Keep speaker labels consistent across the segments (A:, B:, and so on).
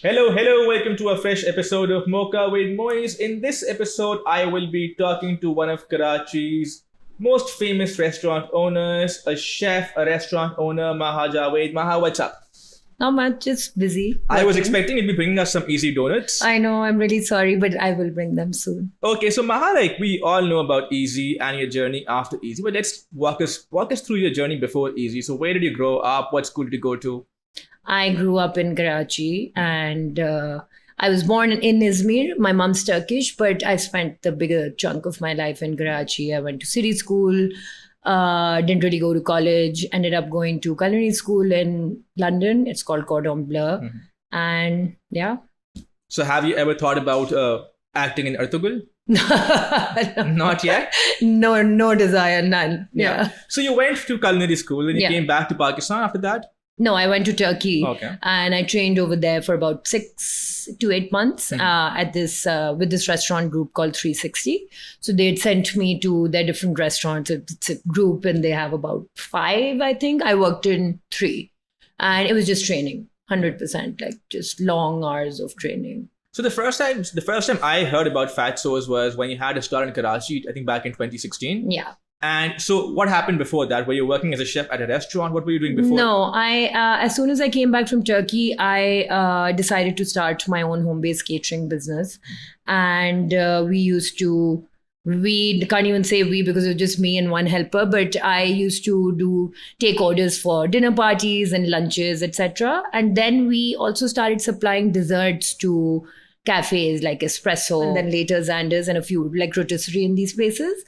A: Hello, welcome to a fresh episode of Mocca with Moiz. In this episode, I will be talking to one of Karachi's most famous restaurant owners, a chef, a restaurant owner, Maha Jawed. Maha, what's up?
B: Not much, just busy.
A: I was
B: working.
A: expecting you'd be bringing us some easy donuts.
B: I know, I'm really sorry, but I will bring them soon.
A: Okay, so Maha, we all know about Easy and your journey after Easy, but let's walk us through your journey before Easy. So where did you grow up? What school did you go to?
B: I grew up in Karachi and I was born in Izmir. My mom's Turkish, but I spent the bigger chunk of my life in Karachi. I went to city school, didn't really go to college, ended up going to culinary school in London. It's called Cordon Bleu.
A: Mhm.
B: And yeah.
A: So have you ever thought about acting in Ertugrul?
B: no,
A: Not yet?
B: no desire, none. Yeah.
A: So you went to culinary school and you
B: Yeah.
A: came back to Pakistan after that?
B: No, I went to Turkey.
A: Okay.
B: And I trained over there for about 6 to 8 months at this with this restaurant group called 360. So they had sent me to their different restaurants. It's a group and they have about 5, I think. I worked in 3. And it was just training, 100%, like just long hours of training.
A: So the first time I heard about Fatso's was when you had a store in Karachi, I think back in 2016.
B: Yeah.
A: And so what happened before that? Were you working as a chef at a restaurant? What were you doing before?
B: No, I as soon as I came back from Turkey, I decided to start my own home-based catering business, and we can't even say we because it was just me and one helper, but I used to take orders for dinner parties and lunches, etc. And then we also started supplying desserts to cafes like Espresso, and then later Xander's and a few like rotisserie in these places.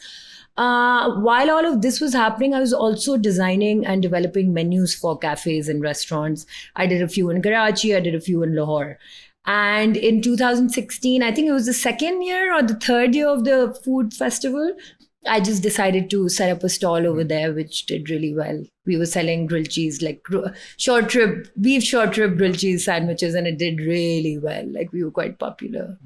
B: While all of this was happening, I was also designing and developing menus for cafes and restaurants. I did a few in Karachi, I did a few in Lahore. And in 2016, I think it was the second year or the third year of the food festival, I just decided to set up a stall over there, which did really well. We were selling grilled cheese, like beef short rib grilled cheese sandwiches, and it did really well. Like we were quite popular.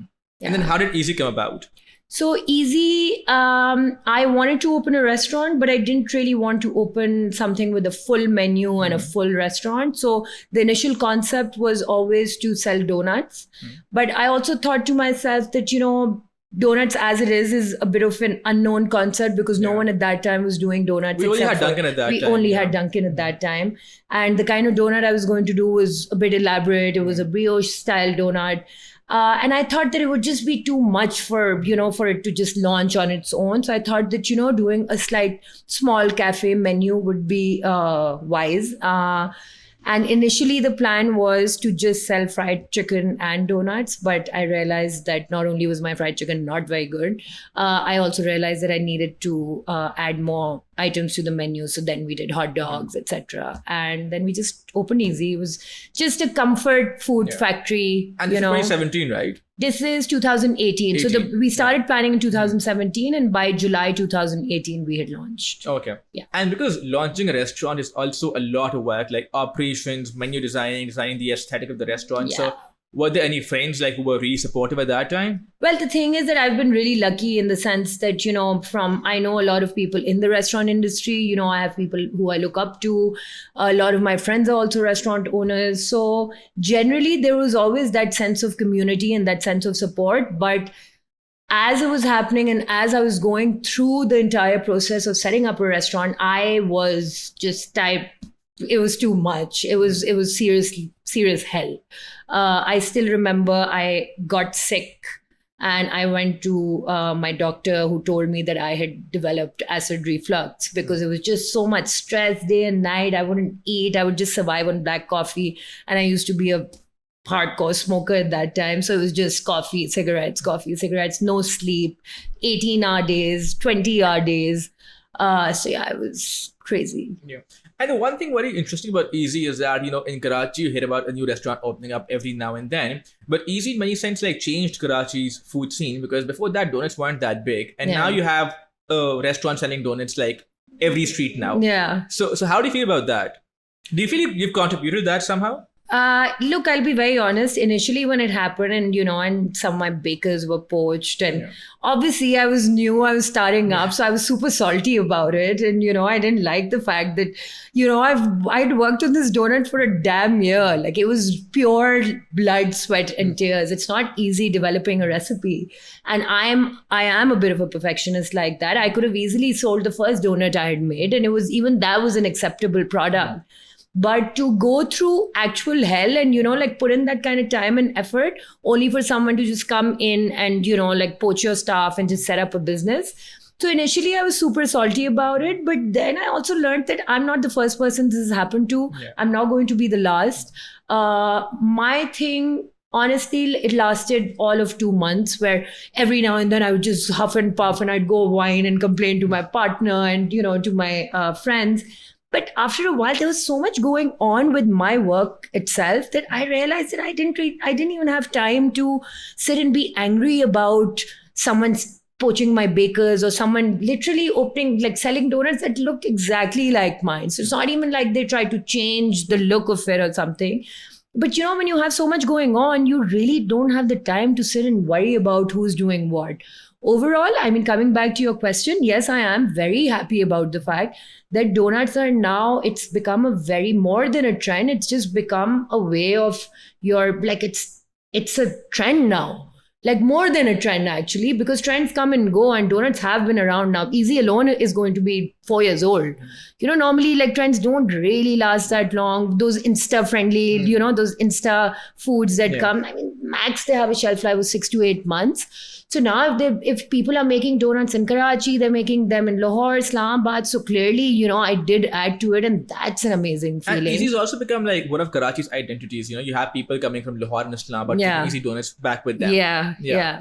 A: And then how did Easy come about?
B: So Easy, I wanted to open a restaurant, but I didn't really want to open something with a full menu and a full restaurant. So the initial concept was always to sell donuts. But I also thought to myself that, donuts as it is a bit of an unknown concept because no one at that time was doing donuts.
A: We only had Dunkin' at that time.
B: We only had Dunkin' at that time. And the kind of donut I was going to do was a bit elaborate. It was a brioche style donut. And I thought that it would just be too much for it to just launch on its own. So I thought that, doing a slight small cafe menu would be wise. And initially the plan was to just sell fried chicken and donuts. But I realized that not only was my fried chicken not very good, I also realized that I needed to add more items to the menu. So then we did hot dogs, etc. And then we just opened Easy. It was just a comfort food factory.
A: And this is 2017, right?
B: This is 2018. So we started planning in 2017 and by July 2018, we had launched.
A: Okay.
B: Yeah.
A: And because launching a restaurant is also a lot of work, like operations, menu designing the aesthetic of the restaurant.
B: Yeah.
A: So were there any friends who were really supportive at that time?
B: Well, the thing is that I've been really lucky in the sense that, I know a lot of people in the restaurant industry. I have people who I look up to. A lot of my friends are also restaurant owners. So generally, there was always that sense of community and that sense of support. But as it was happening and as I was going through the entire process of setting up a restaurant, I was just it was too much. It was serious hell. I still remember I got sick and I went to my doctor who told me that I had developed acid reflux because it was just so much stress day and night. I wouldn't eat. I would just survive on black coffee. And I used to be a hardcore smoker at that time. So it was just coffee, cigarettes, no sleep, 18-hour days, 20-hour days. So yeah, it was crazy.
A: Yeah. And the one thing very interesting about Easy is that, in Karachi, you hear about a new restaurant opening up every now and then. But Easy, in many sense, changed Karachi's food scene because before that, donuts weren't that big. And now you have a restaurant selling donuts every street now.
B: Yeah.
A: So how do you feel about that? Do you feel you've contributed to that somehow?
B: Look, I'll be very honest. Initially, when it happened, and some of my bakers were poached, and obviously, I was new, I was starting up, so I was super salty about it, and I didn't like the fact that, I'd worked on this donut for a damn year. Like, it was pure blood, sweat, and tears. It's not easy developing a recipe, and I am a bit of a perfectionist like that. I could have easily sold the first donut I had made, and that was an acceptable product. But to go through actual hell and, like put in that kind of time and effort only for someone to just come in and, like poach your staff and just set up a business. So initially I was super salty about it. But then I also learned that I'm not the first person this has happened to. Yeah. I'm not going to be the last. My thing, honestly, it lasted all of 2 months where every now and then I would just huff and puff and I'd go whine and complain to my partner and, to my friends. But after a while, there was so much going on with my work itself that I realized that I didn't even have time to sit and be angry about someone poaching my bakers or someone literally opening, like selling donuts that look exactly like mine. So it's not even like they try to change the look of it or something. But when you have so much going on, you really don't have the time to sit and worry about who's doing what. Overall, coming back to your question, yes, I am very happy about the fact that donuts are now, it's become a very more than a trend. It's just become a way of it's a trend now. Like more than a trend actually, because trends come and go and donuts have been around now. Easy alone is going to be 4 years old. Normally like trends don't really last that long. Those Insta friendly, those Insta foods that come, max they have a shelf life of 6 to 8 months. So now if people are making donuts in Karachi, they're making them in Lahore, Islamabad. So clearly, I did add to it and that's an amazing feeling.
A: And Easy's also become like one of Karachi's identities. You have people coming from Lahore and Islamabad taking Easy donuts back with them.
B: Yeah.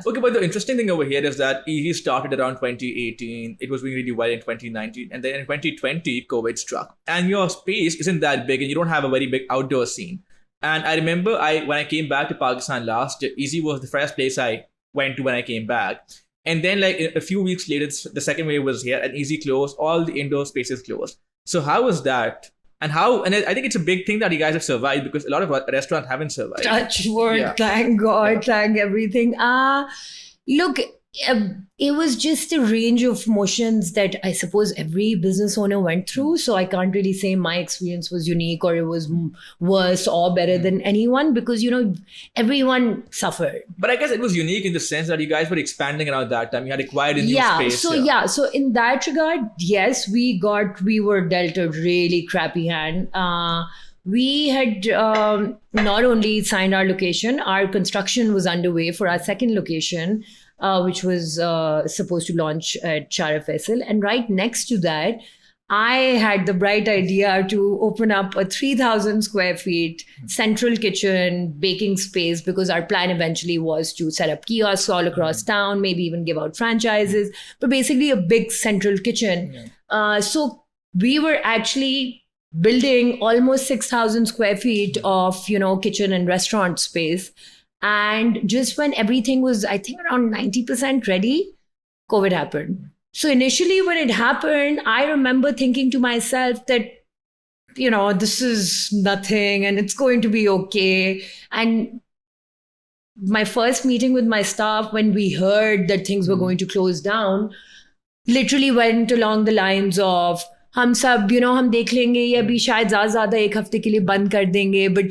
A: Okay, but the interesting thing over here is that Easy started around 2018. It was doing really well in 2019. And then in 2020, COVID struck. And your space isn't that big and you don't have a very big outdoor scene. And I remember when I came back to Pakistan last year, Easy was the first place I went to when I came back. And then like a few weeks later, the second wave was here and Easy closed, all the indoor spaces closed. So how was that? And I think it's a big thing that you guys have survived because a lot of restaurants haven't survived.
B: Touch wood, thank God, thank everything. Look, it was just a range of motions that I suppose every business owner went through. So I can't really say my experience was unique or it was worse or better than anyone because, everyone suffered.
A: But I guess it was unique in the sense that you guys were expanding around that time. You had acquired a new space.
B: So in that regard, yes, we were dealt a really crappy hand. We had not only signed our location, our construction was underway for our second location, which was supposed to launch at Shara Faisal. And right next to that, I had the bright idea to open up a 3,000 square feet central kitchen baking space because our plan eventually was to set up kiosks all across town, maybe even give out franchises, but basically a big central kitchen. So we were actually building almost 6,000 square feet of, kitchen and restaurant space. And just when everything was, I think, around 90% ready, COVID happened. So initially when it happened, I remember thinking to myself that, this is nothing and it's going to be okay. And my first meeting with my staff, when we heard that things were going to close down, literally went along the lines of, हम सब हम देख लेंगे ये अभी शायद ज़्यादा एक हफ्ते के लिए बंद कर देंगे but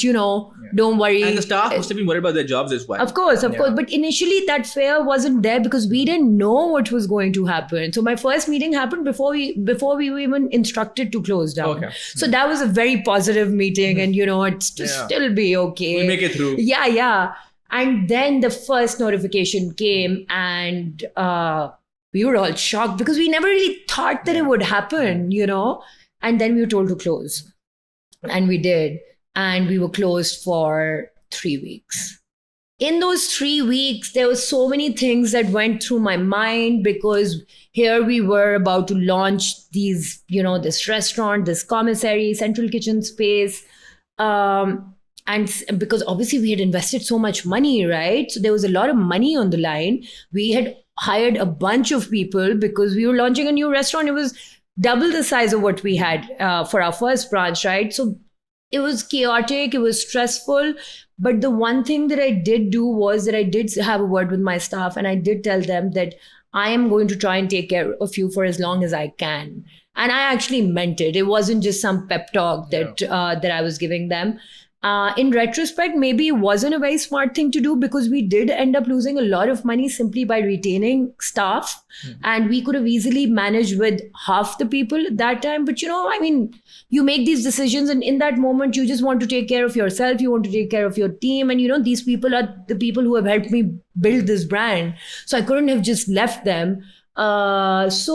B: don't worry.
A: And the staff must have been worried about their jobs as well.
B: Of course. But initially that fear wasn't there because we didn't know what was going to happen. So my first meeting happened before we were even instructed to close down. Okay. So that was a very positive meeting and it's to still be okay.
A: We make it through.
B: Yeah. And then the first notification came and we were all shocked because we never really thought that it would happen, and then we were told to close. And we did. And we were closed for 3 weeks. In those 3 weeks, there were so many things that went through my mind because here we were about to launch these, this restaurant, this commissary, central kitchen space. And because obviously we had invested so much money, right? So there was a lot of money on the line. We had hired a bunch of people because we were launching a new restaurant. It was double the size of what we had for our first branch, right? So it was chaotic, it was stressful. But the one thing that I did do was that I did have a word with my staff, and I did tell them that I am going to try and take care of you for as long as I can. And I actually meant it. It wasn't just some pep talk that that I was giving them. In retrospect, maybe it wasn't a very smart thing to do, because we did end up losing a lot of money simply by retaining staff. And we could have easily managed with half the people at that time. But, I mean, you make these decisions, and in that moment, you just want to take care of yourself. You want to take care of your team. And, these people are the people who have helped me build this brand. So I couldn't have just left them. There's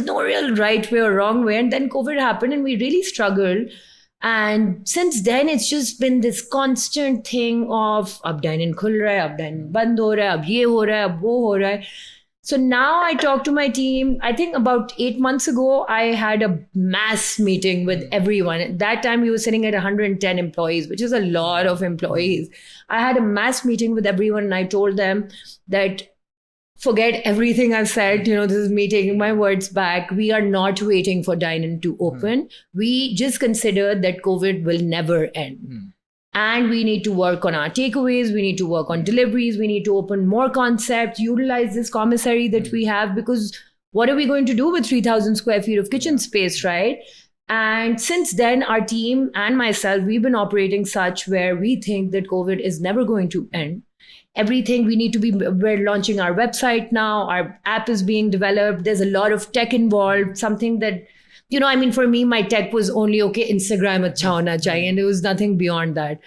B: no real right way or wrong way. And then COVID happened and we really struggled. And since then, it's just been this constant thing of ab dine khul raha hai, ab dine band ho raha hai, ab ye ho raha hai, ab wo ho raha hai. So now I talk to my team. I think about 8 months ago, I had a mass meeting with everyone. At that time, we were sitting at 110 employees, which is a lot of employees. I had a mass meeting with everyone, and I told them that forget everything I've said. This is me taking my words back. We are not waiting for dine-in to open. We just consider that COVID will never end. And we need to work on our takeaways. We need to work on deliveries. We need to open more concepts, utilize this commissary that we have, because what are we going to do with 3,000 square feet of kitchen space, right? And since then, our team and myself, we've been operating such where we think that COVID is never going to end. Everything we're launching our website now, our app is being developed. There's a lot of tech involved, something that, for me, my tech was only, okay, Instagram acha hona chahiye, and it was nothing beyond that.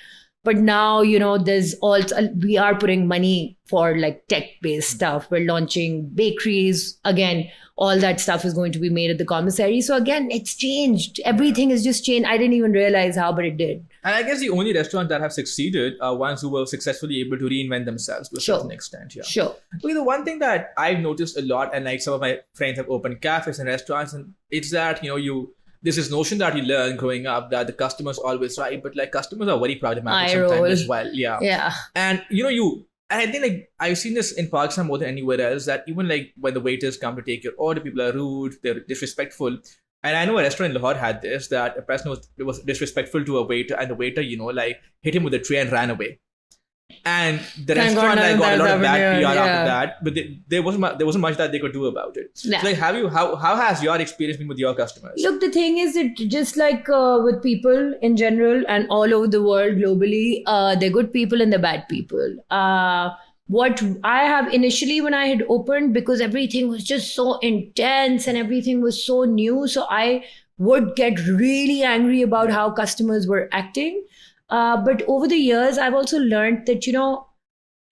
B: But now, there's also, we are putting money for like tech-based stuff. We're launching bakeries. Again, all that stuff is going to be made at the commissary. So again, it's changed. Everything has just changed. I didn't even realize how, but it did.
A: And I guess the only restaurants that have succeeded are ones who were successfully able to reinvent themselves to a certain extent. Yeah.
B: Sure.
A: Okay, the one thing that I've noticed a lot, and like some of my friends have opened cafes and restaurants, and it's that, there's this notion that you learn growing up that the customer's always right, but like customers are very problematic sometimes as well. Yeah.
B: Yeah.
A: And and I think like I've seen this in Pakistan more than anywhere else, that even like when the waiters come to take your order, people are rude, they're disrespectful. And I know a restaurant in Lahore had this, that a person was disrespectful to a waiter, and the waiter, hit him with a tray and ran away. And the restaurant got a lot of bad PR after that, but there wasn't much that they could do about it. Yeah. So like, how has your experience been with your customers?
B: Look, the thing is that just like with people in general and all over the world globally, they're good people and they're bad people. What I have initially when I had opened, because everything was just so intense and everything was so new, so I would get really angry about how customers were acting. But over the years, I've also learned that,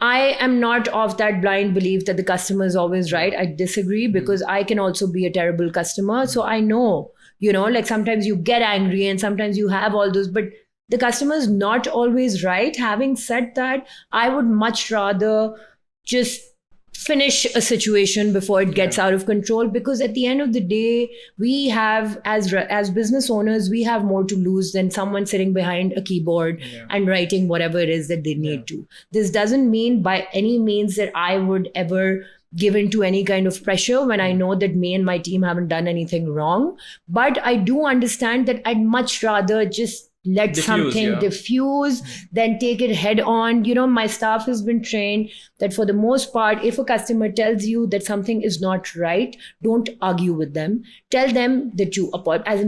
B: I am not of that blind belief that the customer is always right. I disagree, because I can also be a terrible customer. So I know, like sometimes you get angry and sometimes you have all those, but the customer is not always right. Having said that, I would much rather just finish a situation before it gets out of control, because at the end of the day, we have, as business owners, we have more to lose than someone sitting behind a keyboard and writing whatever it is that they need to. This doesn't mean by any means that I would ever give into any kind of pressure when I know that me and my team haven't done anything wrong. But I do understand that I'd much rather just let something diffuse than take it head on. My staff has been trained that for the most part, if a customer tells you that something is not right, don't argue with them. Tell them that you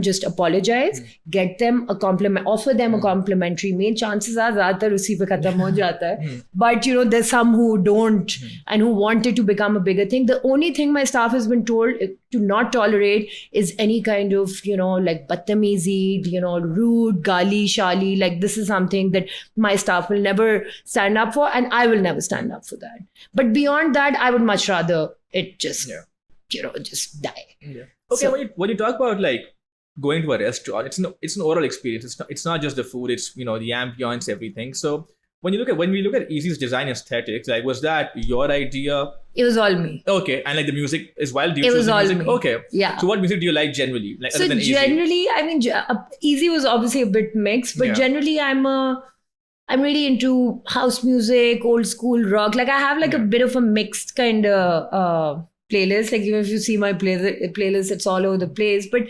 B: just apologize, get them a compliment, offer them a complimentary meal. Chances are zyadatar usi pe khatam ho jata hai. But there's some who don't and who want it to become a bigger thing. The only thing my staff has been told to not tolerate is any kind of, like badtameezi, rude, gali, shali. Like this is something that my staff will never stand up for, and I will never stand up for that. But beyond that, I would much rather it just, just die.
A: Yeah. Okay, so, when you talk about like going to a restaurant, it's an oral experience. It's not just the food. It's the ambience, everything. So when we look at Easy's design aesthetics, like was that your idea?
B: It was all me.
A: Okay, and like the music as well. Do you
B: choose
A: the
B: all
A: music?
B: Me.
A: Okay,
B: yeah.
A: So what music do you like generally? Like
B: so generally, Easy? I mean, Easy was obviously a bit mixed, but generally I'm really into house music, old school rock. Like I have like a bit of a mixed kind of playlist. Like even if you see my playlist, it's all over the place. But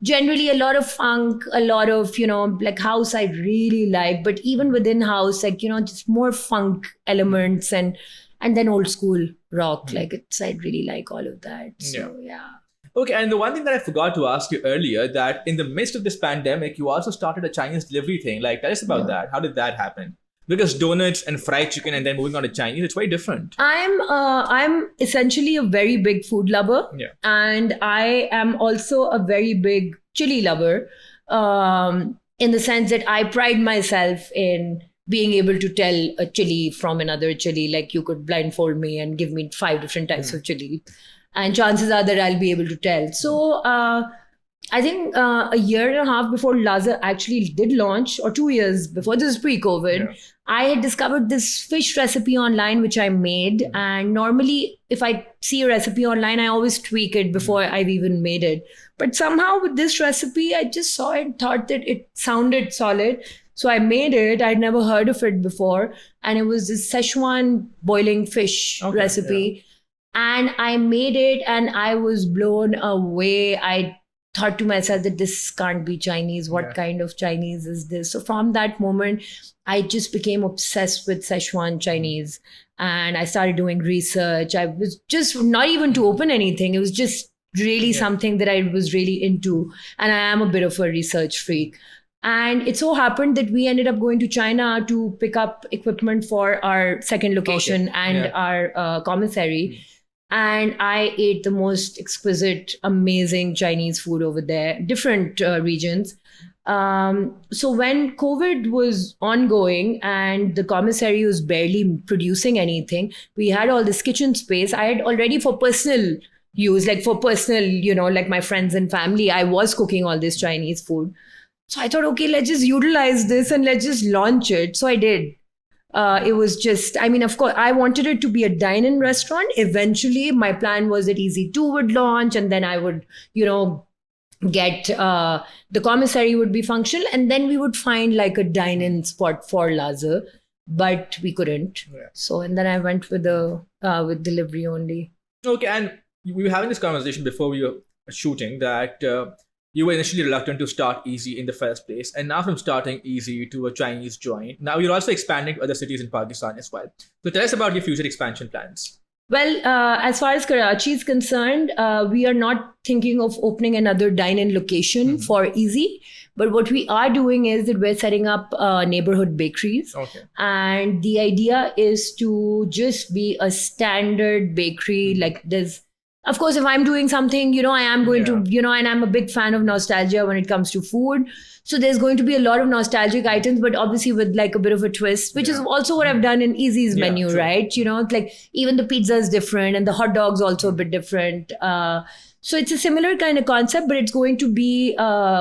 B: generally a lot of funk, a lot of, like house I really like. But even within house, like, just more funk elements and then old school rock. Like I really like all of that. So yeah.
A: Okay, and the one thing that I forgot to ask you earlier, that in the midst of this pandemic, you also started a Chinese delivery thing. Like, tell us about that. How did that happen? Because donuts and fried chicken and then moving on to Chinese, it's very different.
B: I'm essentially a very big food lover.
A: Yeah.
B: And I am also a very big chili lover, in the sense that I pride myself in being able to tell a chili from another chili. Like you could blindfold me and give me 5 different types of chili. And chances are that I'll be able to tell. So I think a year and a half before Laza actually did launch, or 2 years before, this is pre-COVID, I had discovered this fish recipe online, which I made. And normally, if I see a recipe online, I always tweak it before I've even made it. But somehow with this recipe, I just saw it and thought that it sounded solid. So I made it. I'd never heard of it before. And it was this Szechuan boiling fish recipe. Yeah. And I made it and I was blown away. I thought to myself that this can't be Chinese. What kind of Chinese is this? So from that moment, I just became obsessed with Szechuan Chinese. And I started doing research. I was just not even to open anything. It was just really something that I was really into. And I am a bit of a research freak. And it so happened that we ended up going to China to pick up equipment for our second location and our commissary. And I ate the most exquisite, amazing Chinese food over there, different regions. So when COVID was ongoing and the commissary was barely producing anything, we had all this kitchen space. I had already, for personal use, like for personal, like my friends and family, I was cooking all this Chinese food. So I thought, okay, let's just utilize this and let's just launch it. So I did. It was just, of course, I wanted it to be a dine-in restaurant. Eventually, my plan was that Easy 2 would launch and then I would, get the commissary would be functional and then we would find like a dine-in spot for Laza, but we couldn't. Yeah. So, and then I went with with delivery only.
A: Okay, and we were having this conversation before we were shooting that you were initially reluctant to start Easy in the first place. And now from starting Easy to a Chinese joint, now you're also expanding to other cities in Pakistan as well. So tell us about your future expansion plans.
B: Well, as far as Karachi is concerned, we are not thinking of opening another dine-in location for Easy. But what we are doing is that we're setting up neighborhood bakeries. Okay. And the idea is to just be a standard bakery. Like there's, of course, if I'm doing something, I am going to, and I'm a big fan of nostalgia when it comes to food. So there's going to be a lot of nostalgic items, but obviously with like a bit of a twist, which is also what I've done in Easy's menu, right? Like even the pizza is different and the hot dog's also a bit different. So it's a similar kind of concept, but it's going to be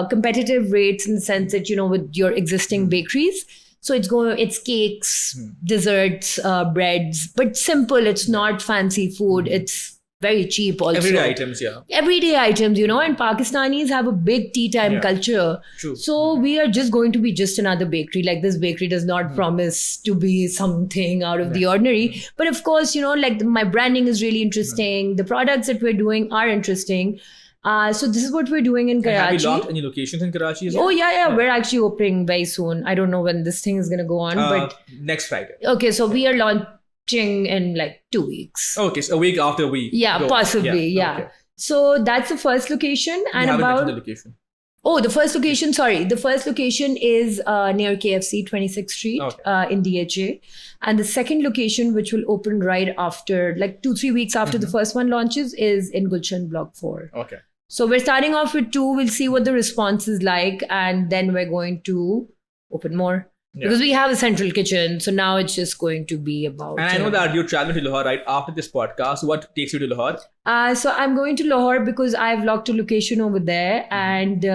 B: competitive rates in the sense that, with your existing bakeries. So it's cakes, desserts, breads, but simple. It's not fancy food. It's very cheap also.
A: Everyday items,
B: Everyday items, and Pakistanis have a big tea time culture.
A: True.
B: So we are just going to be just another bakery. Like this bakery does not promise to be something out of the ordinary. But of course, like my branding is really interesting. The products that we're doing are interesting. So this is what we're doing in Karachi.
A: Have you launched any locations in Karachi as well?
B: Oh, yeah. We're actually opening very soon. I don't know when this thing is going to go on. But
A: next Friday.
B: Okay, so we are launching in like 2 weeks.
A: Okay, so a week after we go.
B: Possibly. Okay. So that's the first location. And
A: haven't mentioned the location.
B: Oh, the first location, sorry. The first location is near KFC, 26th Street in DHA. And the second location, which will open right after, like 2-3 weeks after the first one launches, is in Gulshan Block 4.
A: Okay.
B: So we're starting off with 2. We'll see what the response is like. And then we're going to open more. Because we have a central kitchen. So now it's just going to be about...
A: And I know that you're traveling to Lahore right after this podcast. What takes you to Lahore?
B: So I'm going to Lahore because I've locked a location over there. And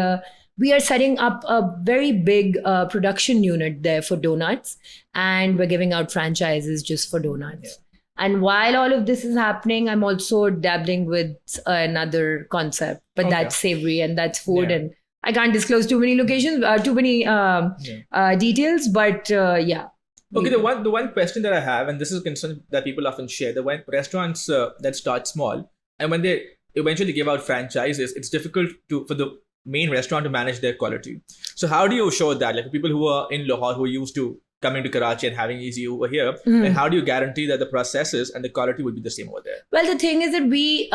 B: we are setting up a very big production unit there for donuts. And we're giving out franchises just for donuts. And while all of this is happening, I'm also dabbling with another concept. But that's savory and that's food and... I can't disclose too many locations, too many details, but Okay,
A: the one question that I have, and this is a concern that people often share, that when restaurants that start small and when they eventually give out franchises, it's difficult for the main restaurant to manage their quality. So how do you show that? Like people who are in Lahore who are used to coming to Karachi and having easy over here, and how do you guarantee that the processes and the quality will be the same over there?
B: Well, the thing is that we,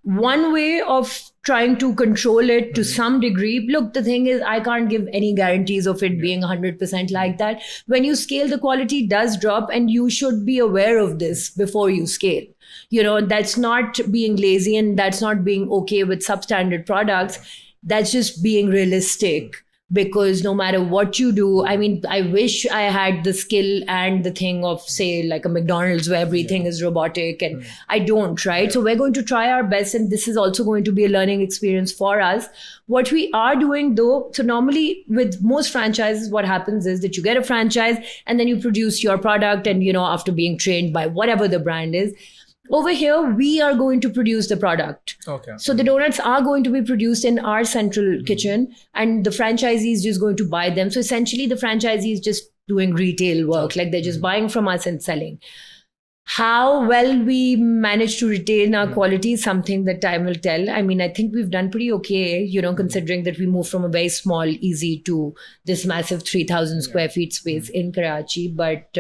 B: one way of trying to control it to some degree, look, the thing is, I can't give any guarantees of it being 100% like that. When you scale, the quality does drop, and you should be aware of this before you scale. You know, that's not being lazy, and that's not being okay with substandard products. That's just being realistic. Because no matter what you do, I mean, I wish I had the skill and the thing of, say, like a McDonald's where everything is robotic, and I don't, right? So we're going to try our best, and this is also going to be a learning experience for us. What we are doing though, so normally with most franchises, what happens is that you get a franchise and then you produce your product, and, you know, after being trained by whatever the brand is. Over here, we are going to produce the product.
A: Okay.
B: So the donuts are going to be produced in our central kitchen, and the franchisee is just going to buy them. So essentially, the franchisee is just doing retail work, like they're just buying from us and selling. How well we manage to retain our quality is something that time will tell. I mean, I think we've done pretty okay, you know, considering that we moved from a very small, easy to this massive 3,000 square feet space in Karachi. But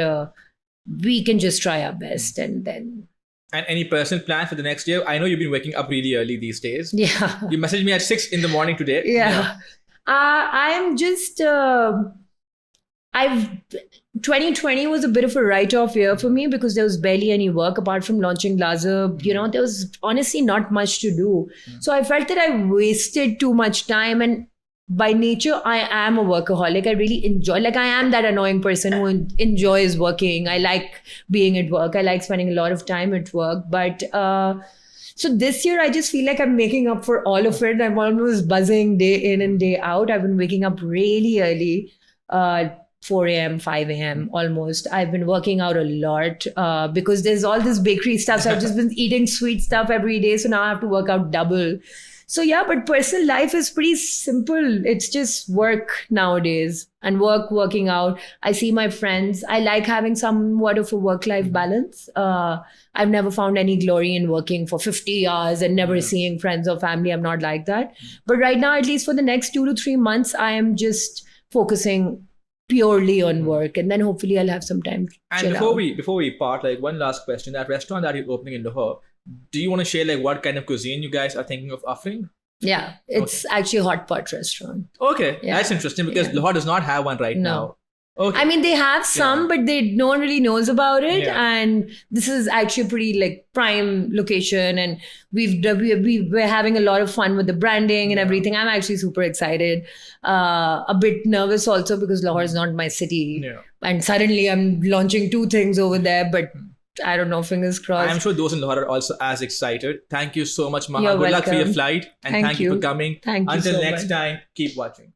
B: we can just try our best, and then...
A: And any personal plan for the next year? I know you've been waking up really early these days.
B: Yeah.
A: You messaged me at 6 in the morning today.
B: Yeah. I'm just... 2020 was a bit of a write-off year for me because there was barely any work apart from launching Laza. You know, there was honestly not much to do. So I felt that I wasted too much time, and by nature, I am a workaholic. I really enjoy, like I am that annoying person who enjoys working. I like being at work. I like spending a lot of time at work. But so this year, I just feel like I'm making up for all of it. I'm almost buzzing day in and day out. I've been waking up really early, 4 a.m., 5 a.m. almost. I've been working out a lot because there's all this bakery stuff. So I've just been eating sweet stuff every day. So now I have to work out double. So yeah, but personal life is pretty simple. It's just work nowadays, and working out. I see my friends. I like having somewhat of a work-life balance. I've never found any glory in working for 50 hours and never seeing friends or family. I'm not like that. But right now, at least for the next 2 to 3 months, I am just focusing purely on work, and then hopefully I'll have some time to chill out.
A: Before we part, like one last question. That restaurant that you're opening in Lahore, do you want to share like what kind of cuisine you guys are thinking of offering?
B: Yeah, it's actually a hot pot restaurant.
A: Okay, that's interesting because Lahore does not have one right now. Okay.
B: I mean, they have some, but no one really knows about it. Yeah. And this is actually a pretty like prime location, and we're having a lot of fun with the branding and everything. I'm actually super excited. A bit nervous also because Lahore is not my city, and suddenly I'm launching 2 things over there, but. I don't know, fingers crossed.
A: I'm sure those in Lahore are also as excited. Thank you so much, Maha.
B: You're
A: Good luck
B: welcome.
A: for your flight, and thank you for coming.
B: Thank you
A: Until
B: so
A: next
B: much.
A: time, keep watching.